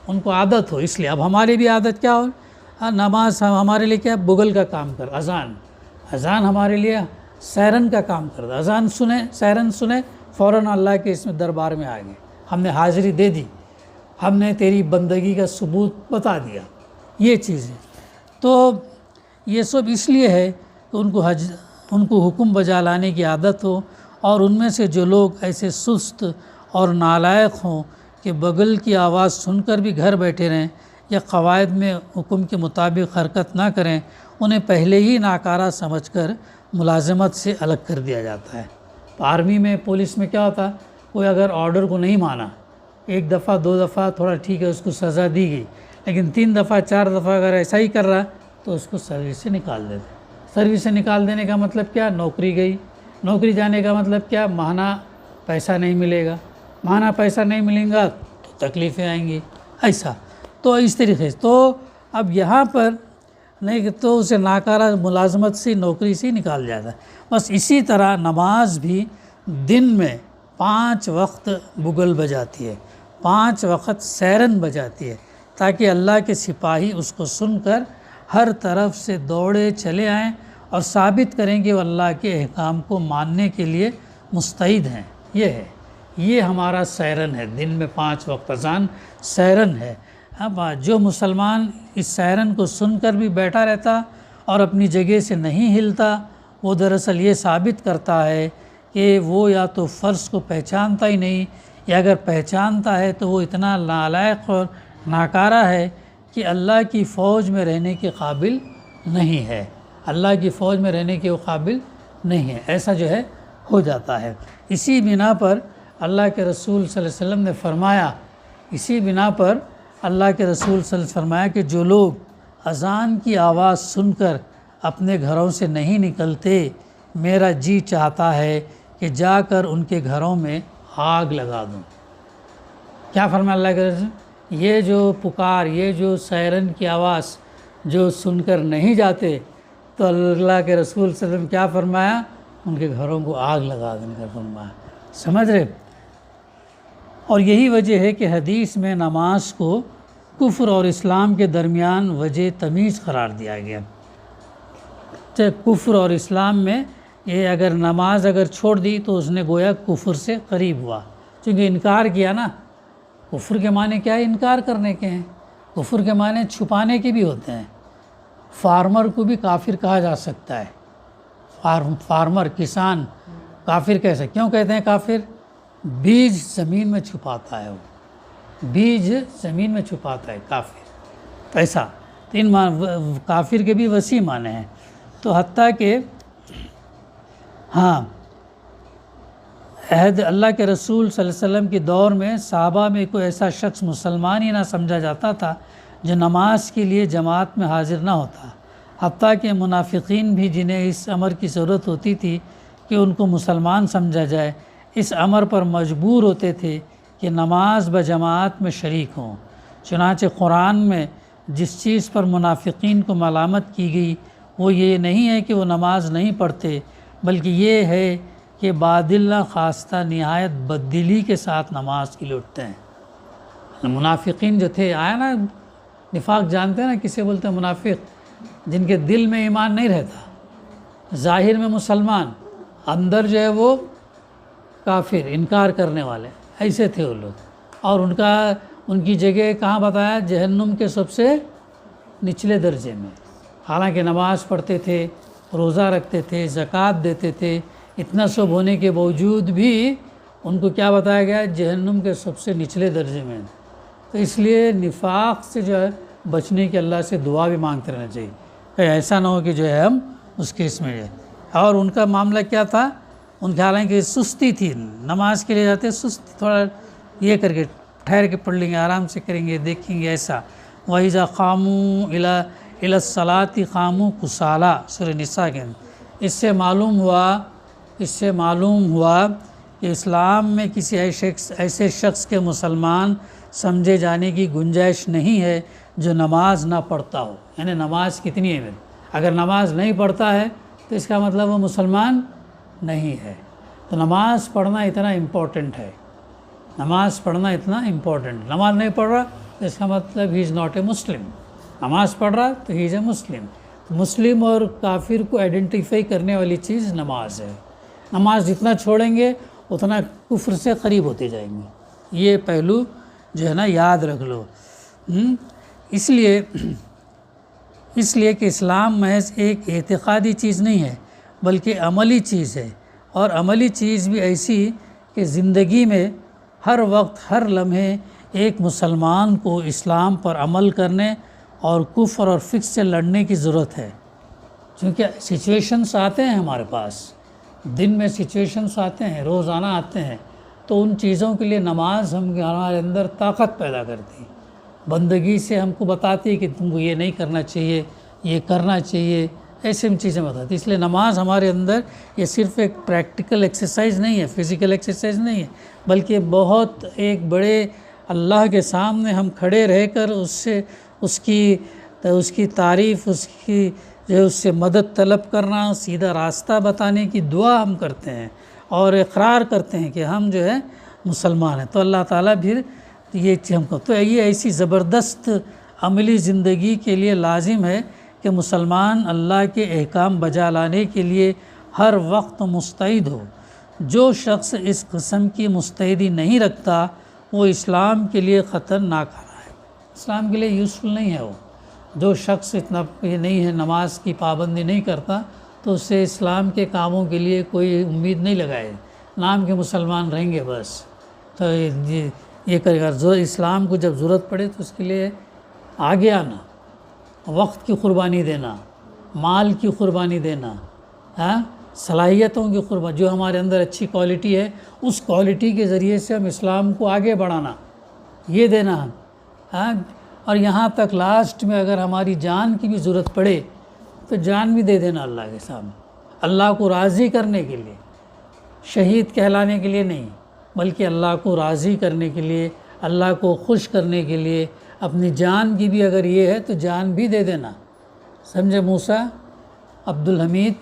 A: ان کو عادت ہو۔ اس لیے اب ہماری بھی عادت کیا ہو، نماز ہمارے لیے کیا بغل کا کام کر، اذان ہمارے لیے سیرن کا کام کرتا، اذان سنے، سیرن سنے، فوراً اللہ کے اس میں دربار میں آ گئے، ہم نے حاضری دے دی، ہم نے تیری بندگی کا ثبوت بتا دیا۔ یہ چیزیں تو یہ سب اس لیے ہے کہ ان کو حکم بجا لانے کی عادت ہو، اور ان میں سے جو لوگ ایسے سست اور نالائق ہوں کہ بغل کی آواز سن کر بھی گھر بیٹھے رہیں یا قواعد میں حکم کے مطابق حرکت نہ کریں، انہیں پہلے ہی ناکارہ سمجھ کر ملازمت سے الگ کر دیا جاتا ہے۔ آرمی میں، پولیس میں کیا ہوتا، کوئی اگر آرڈر کو نہیں مانا، ایک دفعہ 2 دفعہ تھوڑا ٹھیک ہے اس کو سزا دی گئی، لیکن 3 دفعہ 4 دفعہ اگر ایسا ہی کر رہا تو اس کو سروس سے نکال دیتے۔ سروس سے نکال دینے کا مطلب کیا، نوکری گئی، نوکری جانے کا مطلب کیا، ماہانہ پیسہ نہیں ملے گا، ماہانہ پیسہ نہیں ملیں گا تو تکلیفیں آئیں گی، ایسا۔ تو اس طریقے سے تو اب یہاں پر نہیں تو اسے ناکارہ ملازمت سے، نوکری سے نکال جاتا ہے۔ بس اسی طرح نماز بھی دن میں 5 وقت بگل بجاتی ہے، 5 وقت سیرن بجاتی ہے، تاکہ اللہ کے سپاہی اس کو سن کر ہر طرف سے دوڑے چلے آئیں اور ثابت کریں کہ وہ اللہ کے احکام کو ماننے کے لیے مستعد ہیں۔ یہ ہے، یہ ہمارا سیرن ہے، دن میں 5 وقت اذان سیرن ہے۔ اب جو مسلمان اس سیرن کو سن کر بھی بیٹھا رہتا اور اپنی جگہ سے نہیں ہلتا، وہ دراصل یہ ثابت کرتا ہے کہ وہ یا تو فرض کو پہچانتا ہی نہیں، یا اگر پہچانتا ہے تو وہ اتنا نالائق اور ناکارہ ہے کہ اللہ کی فوج میں رہنے کے قابل نہیں ہے، اللہ کی فوج میں رہنے کے وہ قابل نہیں ہے، ایسا جو ہے ہو جاتا ہے۔ اسی بنا پر اللہ کے رسول صلی اللہ علیہ وسلم نے فرمایا، اسی بنا پر اللہ کے رسول صلی اللہ علیہ وسلم نے فرمایا کہ جو لوگ اذان کی آواز سن کر اپنے گھروں سے نہیں نکلتے، میرا جی چاہتا ہے کہ جا کر ان کے گھروں میں آگ لگا دوں۔ کیا فرمایا اللہ کے رسول، یہ جو پکار، یہ جو سیرن کی آواز جو سن کر نہیں جاتے، تو اللہ کے رسول صلی اللہ علیہ وسلم کیا فرمایا، ان کے گھروں کو آگ لگا دینے کا فرمایا۔ سمجھ رہے؟ اور یہی وجہ ہے کہ حدیث میں نماز کو کفر اور اسلام کے درمیان وجہ تمیز قرار دیا گیا۔ کفر اور اسلام میں یہ اگر نماز اگر چھوڑ دی تو اس نے گویا کفر سے قریب ہوا، چونکہ انکار کیا نا۔ کفر کے معنی کیا ہے؟ انکار کرنے کے ہیں۔ کفر کے معنی چھپانے کے بھی ہوتے ہیں۔ فارمر کو بھی کافر کہا جا سکتا ہے۔ فارمر کسان کافر کیسے؟ کیوں کہتے ہیں کافر؟ بیج زمین میں چھپاتا ہے، وہ بیج زمین میں چھپاتا ہے کافر، ایسا۔ تو ان کافر کے بھی وسیع معنی ہیں۔ تو حتیٰ کہ ہاں عہد اللہ کے رسول صلی اللہ علیہ وسلم کے دور میں صحابہ میں کوئی ایسا شخص مسلمان ہی نہ سمجھا جاتا تھا جو نماز کے لیے جماعت میں حاضر نہ ہوتا، حتیٰ کہ منافقین بھی جنہیں اس امر کی ضرورت ہوتی تھی کہ ان کو مسلمان سمجھا جائے، اس امر پر مجبور ہوتے تھے کہ نماز بجماعت میں شریک ہوں۔ چنانچہ قرآن میں جس چیز پر منافقین کو ملامت کی گئی وہ یہ نہیں ہے کہ وہ نماز نہیں پڑھتے، بلکہ یہ ہے کہ بادل خواستہ نہایت بددلی کے ساتھ نماز کے لیے اٹھتے ہیں۔ منافقین جو تھے، آیا نا نفاق جانتے ہیں نا کسے بولتے ہیں؟ منافق، جن کے دل میں ایمان نہیں رہتا، ظاہر میں مسلمان، اندر جو ہے وہ کافر، انکار کرنے والے، ایسے تھے وہ لوگ۔ اور ان کی جگہ کہاں بتایا؟ جہنم کے سب سے نچلے درجے میں۔ حالانکہ نماز پڑھتے تھے، روزہ رکھتے تھے، زکوٰۃ دیتے تھے، اتنا سب ہونے کے باوجود بھی ان کو کیا بتایا گیا؟ جہنم کے سب سے نچلے درجے میں۔ تو اس لیے نفاق سے جو ہے بچنے کی اللہ سے دعا بھی مانگتے رہنا چاہیے، کہ ایسا نہ ہو کہ جو ہے ہم اس کیس میں جائیں۔ اور ان کا معاملہ کیا تھا؟ ان کے حالانکہ سستی تھی، نماز کے لیے جاتے سست، تھوڑا یہ کر کے ٹھہر کے پڑھ لیں گے، آرام سے کریں گے، دیکھیں گے ایسا۔ وَإِذَا قَامُوا إِلَى الصَّلَاةِ قَامُوا كُسَالَىٰ، سورہ نساء کے اندر۔ اس سے معلوم ہوا کہ اسلام میں کسی ایسے شخص کے مسلمان سمجھے جانے کی گنجائش نہیں ہے جو نماز نہ پڑھتا ہو۔ یعنی نماز کتنی ہے؟ اگر نماز نہیں پڑھتا ہے تو اس کا مطلب وہ مسلمان نہیں ہے۔ تو نماز پڑھنا اتنا امپورٹنٹ ہے، نماز پڑھنا اتنا امپورٹنٹ۔ نماز نہیں پڑھ رہا تو اس کا مطلب ہی از ناٹ اے مسلم، نماز پڑھ رہا تو ہی از اے مسلم۔ مسلم اور کافر کو آئیڈینٹیفائی کرنے والی چیز نماز ہے۔ نماز جتنا چھوڑیں گے اتنا کفر سے قریب ہوتے جائیں گے، یہ پہلو جو ہے نا یاد رکھ لو۔ اس لیے کہ اسلام محض ایک اعتقادی چیز نہیں ہے بلکہ عملی چیز ہے، اور عملی چیز بھی ایسی کہ زندگی میں ہر وقت ہر لمحے ایک مسلمان کو اسلام پر عمل کرنے اور کفر اور فسق سے لڑنے کی ضرورت ہے۔ چونکہ سچویشنز آتے ہیں ہمارے پاس، دن میں سچویشنز آتے ہیں، روزانہ آتے ہیں، تو ان چیزوں کے لیے نماز ہمارے اندر طاقت پیدا کرتی ہے، بندگی سے ہم کو بتاتی ہے کہ تم کو یہ نہیں کرنا چاہیے، یہ کرنا چاہیے، ایسے چیزیں بتاتی۔ اس لیے نماز ہمارے اندر یہ صرف ایک پریکٹیکل ایکسرسائز نہیں ہے، فزیکل ایکسرسائز نہیں ہے، بلکہ بہت ایک بڑے اللہ کے سامنے ہم کھڑے رہ کر اس کی تعریف، اس سے مدد طلب کرنا، سیدھا راستہ بتانے کی دعا ہم کرتے ہیں اور اقرار کرتے ہیں کہ ہم جو ہے مسلمان ہیں۔ تو اللہ تعالیٰ پھر یہ ہم کو، تو یہ ایسی زبردست عملی زندگی کے لیے لازم ہے کہ مسلمان اللہ کے احکام بجا لانے کے لیے ہر وقت مستعد ہو۔ جو شخص اس قسم کی مستعدی نہیں رکھتا وہ اسلام کے لیے خطرناک ہے، اسلام کے لیے یوزفل نہیں ہے۔ وہ جو شخص اتنا یہ نہیں ہے، نماز کی پابندی نہیں کرتا، تو اس سے اسلام کے کاموں کے لیے کوئی امید نہیں لگائے، نام کے مسلمان رہیں گے بس۔ تو یہ کرے گا، جو اسلام کو جب ضرورت پڑے تو اس کے لیے آگے آنا، وقت کی قربانی دینا، مال کی قربانی دینا، صلاحیتوں کی قربانی، جو ہمارے اندر اچھی کوالٹی ہے اس کوالٹی کے ذریعے سے ہم اسلام کو آگے بڑھانا، یہ دینا ہم، اور یہاں تک لاسٹ میں اگر ہماری جان کی بھی ضرورت پڑے تو جان بھی دے دینا اللہ کے سامنے، اللہ کو راضی کرنے کے لیے، شہید کہلانے کے لیے نہیں، بلکہ اللہ کو راضی کرنے کے لیے، اللہ کو خوش کرنے کے لیے، اپنی جان کی بھی اگر یہ ہے تو جان بھی دے دینا، سمجھے موسیٰ عبدالحمید۔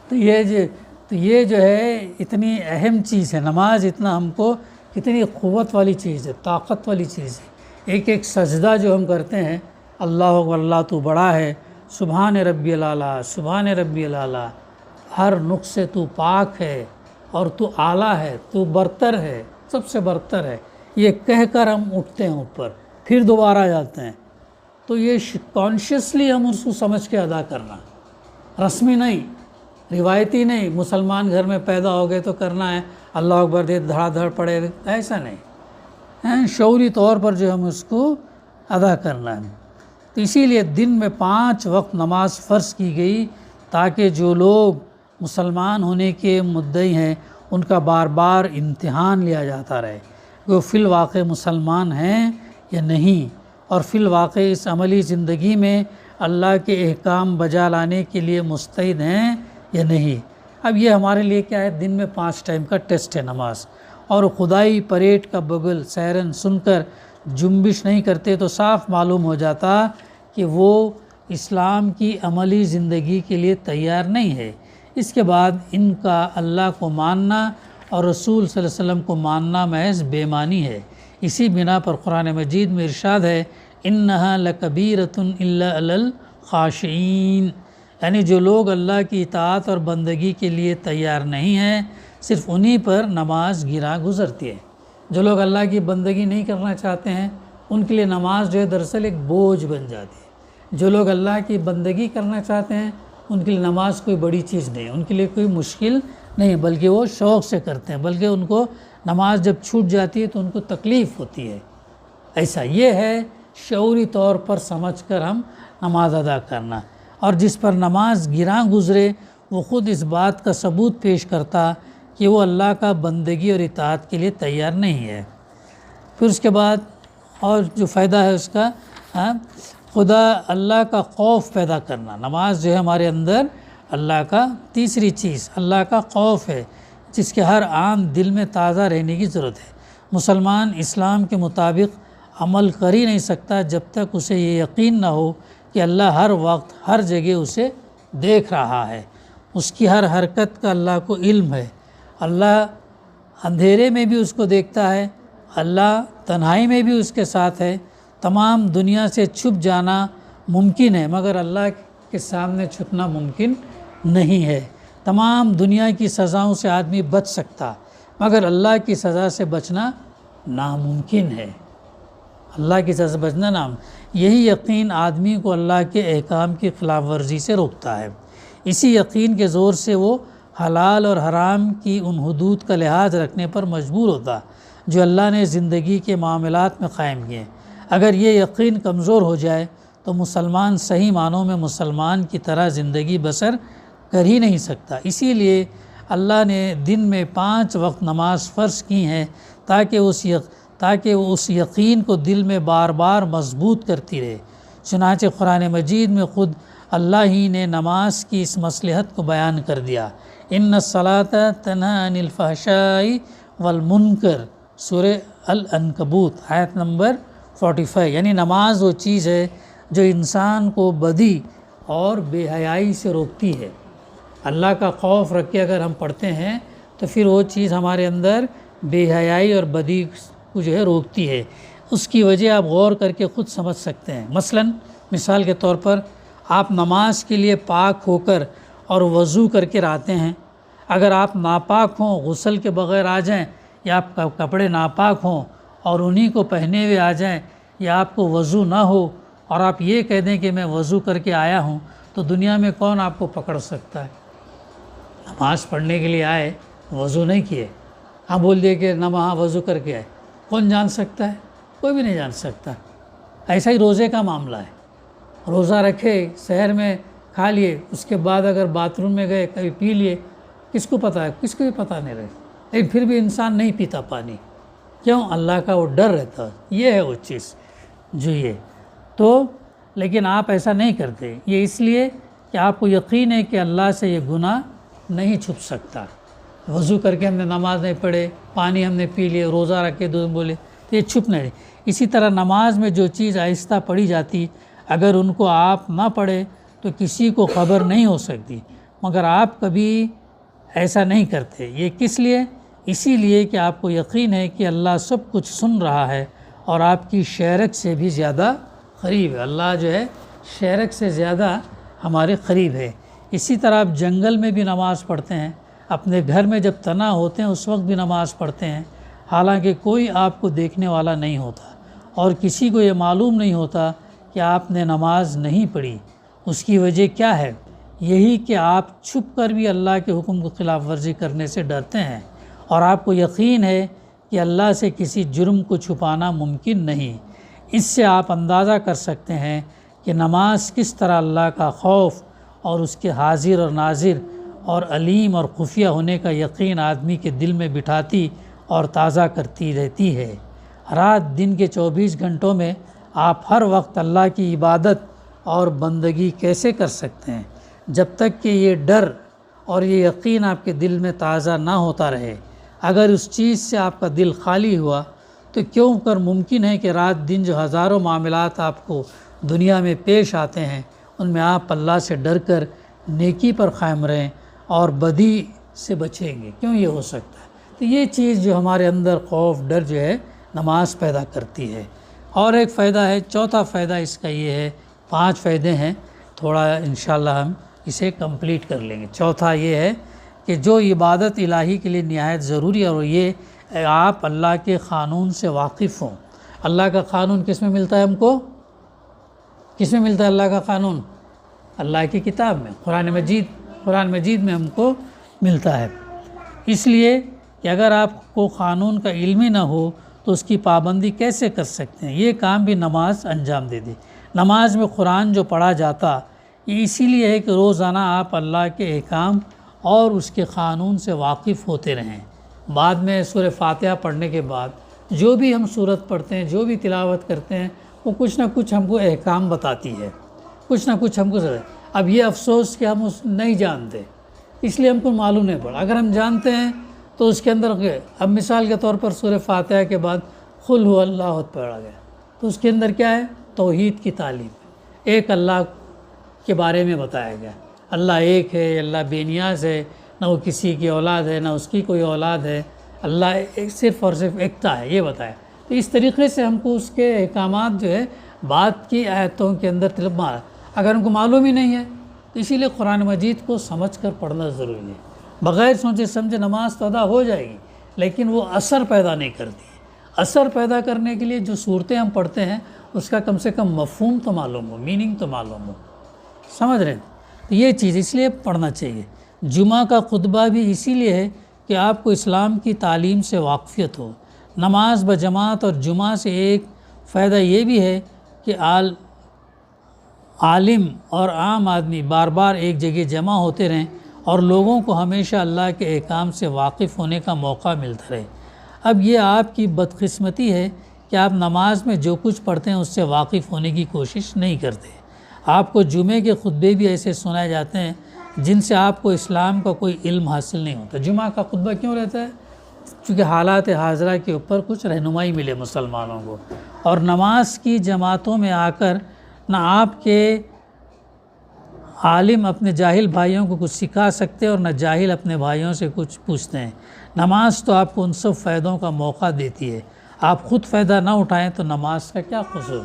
A: تو یہ جو ہے اتنی اہم چیز ہے، نماز اتنا ہم کو کتنی قوت والی چیز ہے، طاقت والی چیز ہے۔ ایک ایک سجدہ جو ہم کرتے ہیں، اللہ اکبر، اللہ تو بڑا ہے، سبحان ربی الاعلیٰ، سبحان ربی الاعلیٰ، ہر نقص سے تو پاک ہے اور تو اعلیٰ ہے، تو برتر ہے، سب سے برتر ہے، یہ کہہ کر ہم اٹھتے ہیں اوپر، پھر دوبارہ جاتے ہیں۔ تو یہ کانشیسلی ہم اس کو سمجھ کے ادا کرنا، رسمی نہیں، روایتی نہیں، مسلمان گھر میں پیدا ہو گئے تو کرنا ہے، اللہ اکبر دے دھڑا دھڑ پڑے، ایسا نہیں، شعوری طور پر جو ہم اس کو ادا کرنا ہے۔ تو اسی لیے دن میں 5 وقت نماز فرض کی گئی، تاکہ جو لوگ مسلمان ہونے کے مدعی ہیں ان کا بار بار امتحان لیا جاتا رہے کہ وہ فی الواقع مسلمان ہیں یا نہیں، اور فی الواقع اس عملی زندگی میں اللہ کے احکام بجا لانے کے لیے مستعد ہیں یا نہیں۔ اب یہ ہمارے لیے کیا ہے، دن میں 5 ٹائم کا ٹیسٹ ہے نماز، اور خدائی پریڈ کا بغل سیرن سن کر جنبش نہیں کرتے تو صاف معلوم ہو جاتا کہ وہ اسلام کی عملی زندگی کے لیے تیار نہیں ہے۔ اس کے بعد ان کا اللہ کو ماننا اور رسول صلی اللہ علیہ وسلم کو ماننا محض بے معنی ہے۔ اسی بنا پر قرآن مجید میں ارشاد ہے، اِنَّهَا لَكَبِيرَةٌ إِلَّا عَلَى الْخَاشِعِينَ، یعنی جو لوگ اللہ کی اطاعت اور بندگی کے لیے تیار نہیں ہیں، صرف انہی پر نماز گراں گزرتی ہے۔ جو لوگ اللہ کی بندگی نہیں کرنا چاہتے ہیں ان کے لیے نماز جو ہے دراصل ایک بوجھ بن جاتی ہے۔ جو لوگ اللہ کی بندگی کرنا چاہتے ہیں ان کے لیے نماز کوئی بڑی چیز نہیں ہے، ان کے لیے کوئی مشکل نہیں، بلکہ وہ شوق سے کرتے ہیں، بلکہ ان کو نماز جب چھوٹ جاتی ہے تو ان کو تکلیف ہوتی ہے۔ ایسا یہ ہے شعوری طور پر سمجھ کر ہم نماز ادا کرنا، اور جس پر نماز گراں گزرے وہ خود اس بات کا ثبوت پیش کرتا کہ وہ اللہ کا بندگی اور اطاعت کے لیے تیار نہیں ہے۔ پھر اس کے بعد اور جو فائدہ ہے اس کا، خدا اللہ کا خوف پیدا کرنا۔ نماز جو ہے ہمارے اندر اللہ کا، تیسری چیز اللہ کا خوف ہے، جس کے ہر آن دل میں تازہ رہنے کی ضرورت ہے۔ مسلمان اسلام کے مطابق عمل کر ہی نہیں سکتا جب تک اسے یہ یقین نہ ہو کہ اللہ ہر وقت ہر جگہ اسے دیکھ رہا ہے، اس کی ہر حرکت کا اللہ کو علم ہے۔ اللہ اندھیرے میں بھی اس کو دیکھتا ہے، اللہ تنہائی میں بھی اس کے ساتھ ہے۔ تمام دنیا سے چھپ جانا ممکن ہے مگر اللہ کے سامنے چھپنا ممکن نہیں ہے۔ تمام دنیا کی سزاؤں سے آدمی بچ سکتا مگر اللہ کی سزا سے بچنا ناممکن ہے۔ اللہ کی سزا سے بچنا یہی یقین آدمی کو اللہ کے احکام کی خلاف ورزی سے روکتا ہے۔ اسی یقین کے زور سے وہ حلال اور حرام کی ان حدود کا لحاظ رکھنے پر مجبور ہوتا جو اللہ نے زندگی کے معاملات میں قائم کیے۔ اگر یہ یقین کمزور ہو جائے تو مسلمان صحیح معنوں میں مسلمان کی طرح زندگی بسر کر ہی نہیں سکتا۔ اسی لیے اللہ نے دن میں 5 وقت نماز فرض کی ہیں تاکہ وہ اس یقین کو دل میں بار بار مضبوط کرتی رہے۔ چنانچہ قرآن مجید میں خود اللہ ہی نے نماز کی اس مصلحت کو بیان کر دیا۔ ان الصلاۃ تنہی عن الفحشاء والمنکر، سورہ العنکبوت آیت نمبر 45، یعنی نماز وہ چیز ہے جو انسان کو بدی اور بے حیائی سے روکتی ہے۔ اللہ کا خوف رکھ کے اگر ہم پڑھتے ہیں تو پھر وہ چیز ہمارے اندر بے حیائی اور بدی کو جو ہے روکتی ہے۔ اس کی وجہ آپ غور کر کے خود سمجھ سکتے ہیں۔ مثال کے طور پر آپ نماز کے لیے پاک ہو کر اور وضو کر کے آتے ہیں، اگر آپ ناپاک ہوں، غسل کے بغیر آ جائیں، یا آپ کا کپڑے ناپاک ہوں اور انہی کو پہنے ہوئے آ جائیں، یا آپ کو وضو نہ ہو اور آپ یہ کہہ دیں کہ میں وضو کر کے آیا ہوں، تو دنیا میں کون آپ کو پکڑ سکتا ہے؟ نماز پڑھنے کے لیے آئے، وضو نہیں کیے، ہاں بول دیے کہ وہاں وضو کر کے آئے، کون جان سکتا ہے؟ کوئی بھی نہیں جان سکتا۔ ایسا ہی روزے کا معاملہ ہے، روزہ رکھے، سحر میں کھا لیے، اس کے بعد اگر باتھ روم میں گئے کبھی پی لیے، کس کو پتہ ہے؟ کس کو بھی پتہ نہیں رہے، لیکن پھر بھی انسان نہیں پیتا پانی، کیوں؟ اللہ کا وہ ڈر رہتا ہے۔ یہ ہے وہ چیز جو یہ تو، لیکن آپ ایسا نہیں کرتے، یہ اس لیے کہ آپ کو یقین ہے کہ اللہ سے یہ گناہ نہیں چھپ سکتا۔ وضو کر کے ہم نے نماز نہیں پڑھے، پانی ہم نے پی لیے، روزہ رکھ کے دودھ بولے، تو یہ چھپ نہیں۔ اسی طرح نماز میں جو چیز آہستہ پڑھی جاتی، اگر ان کو آپ نہ پڑھے تو کسی کو خبر نہیں ہو سکتی، مگر آپ کبھی ایسا نہیں کرتے۔ یہ کس لیے؟ اسی لیے کہ آپ کو یقین ہے کہ اللہ سب کچھ سن رہا ہے اور آپ کی شہرک سے بھی زیادہ قریب ہے۔ اللہ جو ہے شہرک سے زیادہ ہمارے قریب ہے۔ اسی طرح آپ جنگل میں بھی نماز پڑھتے ہیں، اپنے گھر میں جب تنہا ہوتے ہیں اس وقت بھی نماز پڑھتے ہیں، حالانکہ کوئی آپ کو دیکھنے والا نہیں ہوتا اور کسی کو یہ معلوم نہیں ہوتا کہ آپ نے نماز نہیں پڑھی۔ اس کی وجہ کیا ہے؟ یہی کہ آپ چھپ کر بھی اللہ کے حکم کو خلاف ورزی کرنے سے ڈرتے ہیں اور آپ کو یقین ہے کہ اللہ سے کسی جرم کو چھپانا ممکن نہیں۔ اس سے آپ اندازہ کر سکتے ہیں کہ نماز کس طرح اللہ کا خوف اور اس کے حاضر اور ناظر اور علیم اور خفیہ ہونے کا یقین آدمی کے دل میں بٹھاتی اور تازہ کرتی رہتی ہے۔ رات دن کے 24 گھنٹوں میں آپ ہر وقت اللہ کی عبادت اور بندگی کیسے کر سکتے ہیں جب تک کہ یہ ڈر اور یہ یقین آپ کے دل میں تازہ نہ ہوتا رہے؟ اگر اس چیز سے آپ کا دل خالی ہوا تو کیوں کر ممکن ہے کہ رات دن جو ہزاروں معاملات آپ کو دنیا میں پیش آتے ہیں ان میں آپ اللہ سے ڈر کر نیکی پر قائم رہیں اور بدی سے بچیں گے؟ کیوں یہ ہو سکتا ہے؟ تو یہ چیز جو ہمارے اندر خوف ڈر جو ہے نماز پیدا کرتی ہے۔ اور ایک فائدہ ہے، چوتھا فائدہ اس کا یہ ہے، 5 فائدے ہیں، تھوڑا انشاءاللہ ہم اسے کمپلیٹ کر لیں گے۔ چوتھا یہ ہے کہ جو عبادت الہی کے لیے نہایت ضروری ہے اور یہ آپ اللہ کے قانون سے واقف ہوں۔ اللہ کا قانون کس میں ملتا ہے ہم کو؟ کس میں ملتا ہے اللہ کا قانون؟ اللہ کی کتاب میں، قرآن مجید میں ہم کو ملتا ہے۔ اس لیے کہ اگر آپ کو قانون کا علم ہی نہ ہو تو اس کی پابندی کیسے کر سکتے ہیں؟ یہ کام بھی نماز انجام دے دی۔ نماز میں قرآن جو پڑھا جاتا یہ اسی لیے ہے کہ روزانہ آپ اللہ کے احکام اور اس کے قانون سے واقف ہوتے رہیں۔ بعد میں سورہ فاتحہ پڑھنے کے بعد جو بھی ہم سورت پڑھتے ہیں، جو بھی تلاوت کرتے ہیں، وہ کچھ نہ کچھ ہم کو احکام بتاتی ہے، کچھ نہ کچھ ہم کو۔ اب یہ افسوس کہ ہم نہیں جانتے، اس لیے ہم کو معلوم نہیں پڑا۔ اگر ہم جانتے ہیں تو اس کے اندر اب مثال کے طور پر سورہ فاتحہ کے بعد قل هو اللہ احد پڑھا گیا تو اس کے اندر کیا ہے؟ توحید کی تعلیم، ایک اللہ کے بارے میں بتایا گیا۔ اللہ ایک ہے، اللہ بے نیاز ہے، نہ وہ کسی کی اولاد ہے نہ اس کی کوئی اولاد ہے، اللہ صرف اور صرف ایکتا ہے، یہ بتایا۔ تو اس طریقے سے ہم کو اس کے احکامات جو ہے بعد کی آیتوں کے اندر اگر ہم کو معلوم ہی نہیں ہے تو اسی لیے قرآن مجید کو سمجھ کر پڑھنا ضروری ہے۔ بغیر سوچے سمجھے نماز تو ادا ہو جائے گی لیکن وہ اثر پیدا نہیں کرتی۔ اثر پیدا کرنے کے لیے جو صورتیں ہم پڑھتے ہیں اس کا کم سے کم مفہوم تو معلوم ہو، میننگ تو معلوم ہو، سمجھ رہے ہیں؟ تو یہ چیز اس لیے پڑھنا چاہیے۔ جمعہ کا خطبہ بھی اسی لیے ہے کہ آپ کو اسلام کی تعلیم سے واقفیت ہو۔ نماز بجماعت اور جمعہ سے ایک فائدہ یہ بھی ہے کہ عالم اور عام آدمی بار بار ایک جگہ جمع ہوتے رہیں اور لوگوں کو ہمیشہ اللہ کے احکام سے واقف ہونے کا موقع ملتا رہے۔ اب یہ آپ کی بدقسمتی ہے کہ آپ نماز میں جو کچھ پڑھتے ہیں اس سے واقف ہونے کی کوشش نہیں کرتے۔ آپ کو جمعے کے خطبے بھی ایسے سنائے جاتے ہیں جن سے آپ کو اسلام کا کوئی علم حاصل نہیں ہوتا۔ جمعہ کا خطبہ کیوں رہتا ہے؟ چونکہ حالات حاضرہ کے اوپر کچھ رہنمائی ملے مسلمانوں کو، اور نماز کی جماعتوں میں آ کر نہ آپ کے عالم اپنے جاہل بھائیوں کو کچھ سکھا سکتے اور نہ جاہل اپنے بھائیوں سے کچھ پوچھتے ہیں۔ نماز تو آپ کو ان سب فائدوں کا موقع دیتی ہے، آپ خود فائدہ نہ اٹھائیں تو نماز کا کیا قصور؟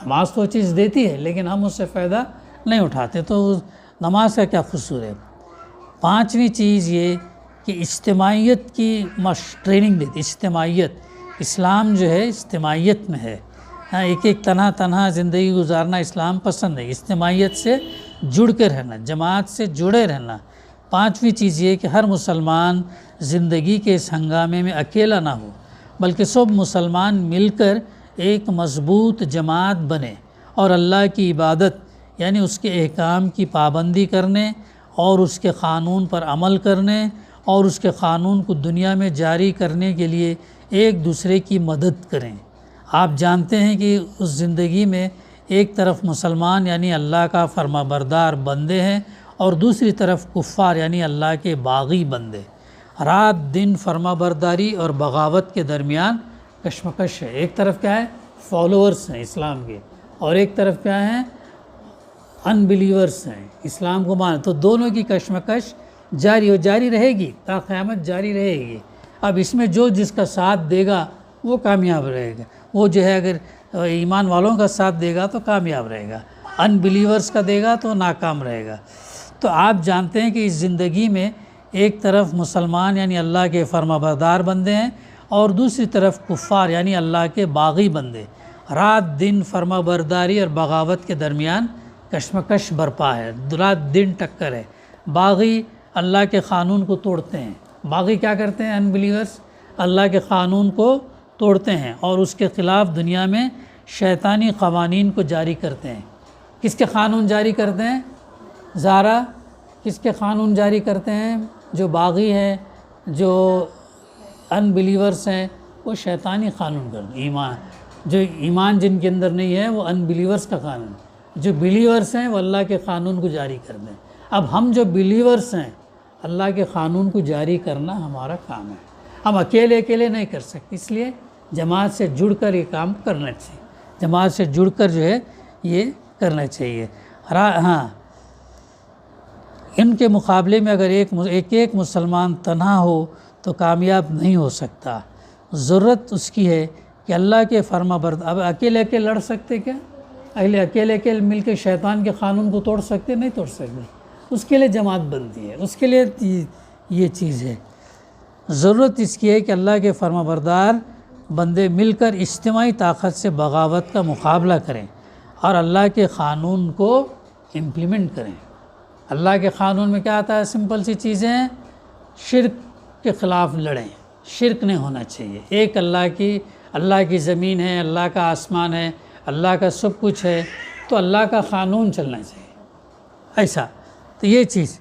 A: نماز تو چیز دیتی ہے لیکن ہم اس سے فائدہ نہیں اٹھاتے تو نماز کا کیا قصور ہے؟ 5ویں چیز یہ کہ اجتماعیت کی ٹریننگ دیتی۔ اجتماعیت، اسلام جو ہے اجتماعیت میں ہے۔ ایک تنہا زندگی گزارنا اسلام پسند ہے، اجتماعیت سے جڑ کے رہنا، جماعت سے جڑے رہنا۔ 5ویں چیز یہ کہ ہر مسلمان زندگی کے اس ہنگامے میں اکیلا نہ ہو بلکہ سب مسلمان مل کر ایک مضبوط جماعت بنے اور اللہ کی عبادت یعنی اس کے احکام کی پابندی کرنے اور اس کے قانون پر عمل کرنے اور اس کے قانون کو دنیا میں جاری کرنے کے لیے ایک دوسرے کی مدد کریں۔ آپ جانتے ہیں کہ اس زندگی میں ایک طرف مسلمان یعنی اللہ کا فرما بردار بندے ہیں اور دوسری طرف کفار یعنی اللہ کے باغی بندے۔ رات دن فرما برداری اور بغاوت کے درمیان کشمکش ہے۔ ایک طرف کیا ہے؟ فالوورز ہیں اسلام کے، اور ایک طرف کیا ہیں؟ ان بلیورز ہیں، اسلام کو مان۔ تو دونوں کی کشمکش جاری رہے گی تا قیامت جاری رہے گی۔ اب اس میں جو جس کا ساتھ دے گا وہ کامیاب رہے گا، وہ جو ہے اگر ایمان والوں کا ساتھ دے گا تو کامیاب رہے گا، ان بلیورز کا دے گا تو ناکام رہے گا۔ تو آپ جانتے ہیں کہ اس زندگی میں ایک طرف مسلمان یعنی اللہ کے فرما بردار بندے ہیں، اور دوسری طرف کفار یعنی اللہ کے باغی بندے۔ رات دن فرما برداری اور بغاوت کے درمیان کشمکش برپا ہے، رات دن ٹکر ہے۔ باغی اللہ کے قانون کو توڑتے ہیں، باغی کیا کرتے ہیں؟ ان بلیورز اللہ کے قانون کو توڑتے ہیں اور اس کے خلاف دنیا میں شیطانی قوانین کو جاری کرتے ہیں۔ کس کے قانون جاری کرتے ہیں؟ زارا کس کے قانون جاری کرتے ہیں؟ جو باغی ہیں، جو ان بلیورز ہیں، وہ شیطانی قانون کرتے ہیں۔ جو ایمان جن کے اندر نہیں ہے وہ ان بلیورز کا قانون، جو بلیورز ہیں وہ اللہ کے قانون کو جاری کرتے ہیں۔ اب ہم جو بلیورز ہیں، اللہ کے قانون کو جاری کرنا ہمارا کام ہے، ہم اکیلے نہیں کر سکتے، اس لیے جماعت سے جڑ کر یہ کام کرنا چاہیے، جماعت سے جڑ کر جو ہے یہ کرنا چاہیے۔ ہاں، ان کے مقابلے میں اگر ایک مسلمان تنہا ہو تو کامیاب نہیں ہو سکتا۔ ضرورت اس کی ہے کہ اللہ کے فرما بردار۔ اب اکیلے لڑ سکتے کیا؟ اکیلے مل کے شیطان کے قانون کو توڑ سکتے؟ نہیں توڑ سکتے، اس کے لیے جماعت بنتی ہے، اس کے لیے یہ چیز ہے۔ ضرورت اس کی ہے کہ اللہ کے فرما بردار بندے مل کر اجتماعی طاقت سے بغاوت کا مقابلہ کریں اور اللہ کے قانون کو امپلیمنٹ کریں۔ اللہ کے قانون میں کیا آتا ہے؟ سمپل سی چیزیں ہیں، شرک کے خلاف لڑیں، شرک نہیں ہونا چاہیے۔ ایک اللہ کی زمین ہے، اللہ کا آسمان ہے، اللہ کا سب کچھ ہے، تو اللہ کا قانون چلنا چاہیے ایسا۔ تو یہ چیز،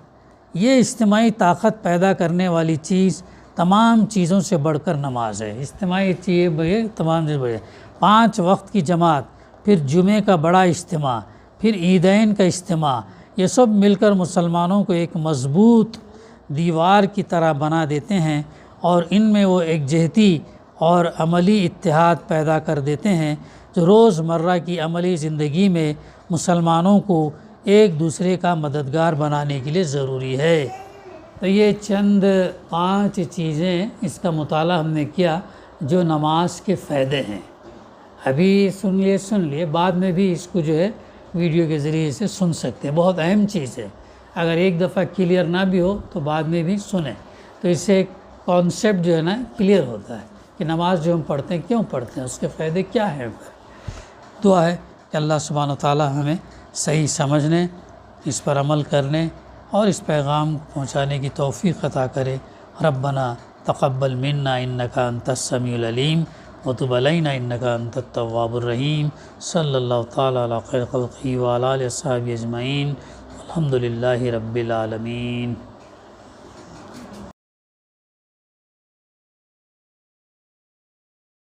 A: یہ اجتماعی طاقت پیدا کرنے والی چیز تمام چیزوں سے بڑھ کر نماز ہے۔ اجتماعی چیز تمام سے بڑھ 5 وقت کی جماعت، پھر جمعے کا بڑا اجتماع، پھر عیدین کا اجتماع، یہ سب مل کر مسلمانوں کو ایک مضبوط دیوار کی طرح بنا دیتے ہیں اور ان میں وہ ایک جہتی اور عملی اتحاد پیدا کر دیتے ہیں جو روز مرہ کی عملی زندگی میں مسلمانوں کو ایک دوسرے کا مددگار بنانے کے لیے ضروری ہے۔ تو یہ چند 5 چیزیں اس کا مطالعہ ہم نے کیا جو نماز کے فائدے ہیں۔ ابھی سن لیے، بعد میں بھی اس کو جو ہے ویڈیو کے ذریعے سے سن سکتے ہیں، بہت اہم چیز ہے۔ اگر ایک دفعہ کلیئر نہ بھی ہو تو بعد میں بھی سنیں، تو اس سے کانسیپٹ جو ہے نا کلیئر ہوتا ہے کہ نماز جو ہم پڑھتے ہیں کیوں پڑھتے ہیں، اس کے فائدے کیا ہیں۔ دعا ہے کہ اللہ سبحانہ وتعالی ہمیں صحیح سمجھنے، اس پر عمل کرنے اور اس پیغام پہنچانے کی توفیق عطا کرے۔ ربنا تقبل منا انک انت السمیع العلیم وتب علینا انک انت التواب الرحیم۔ صلی اللہ تعالی علی خیر خلقہ وعلی آلہ وصحبہ اجمعین، الحمد للہ رب العالمین۔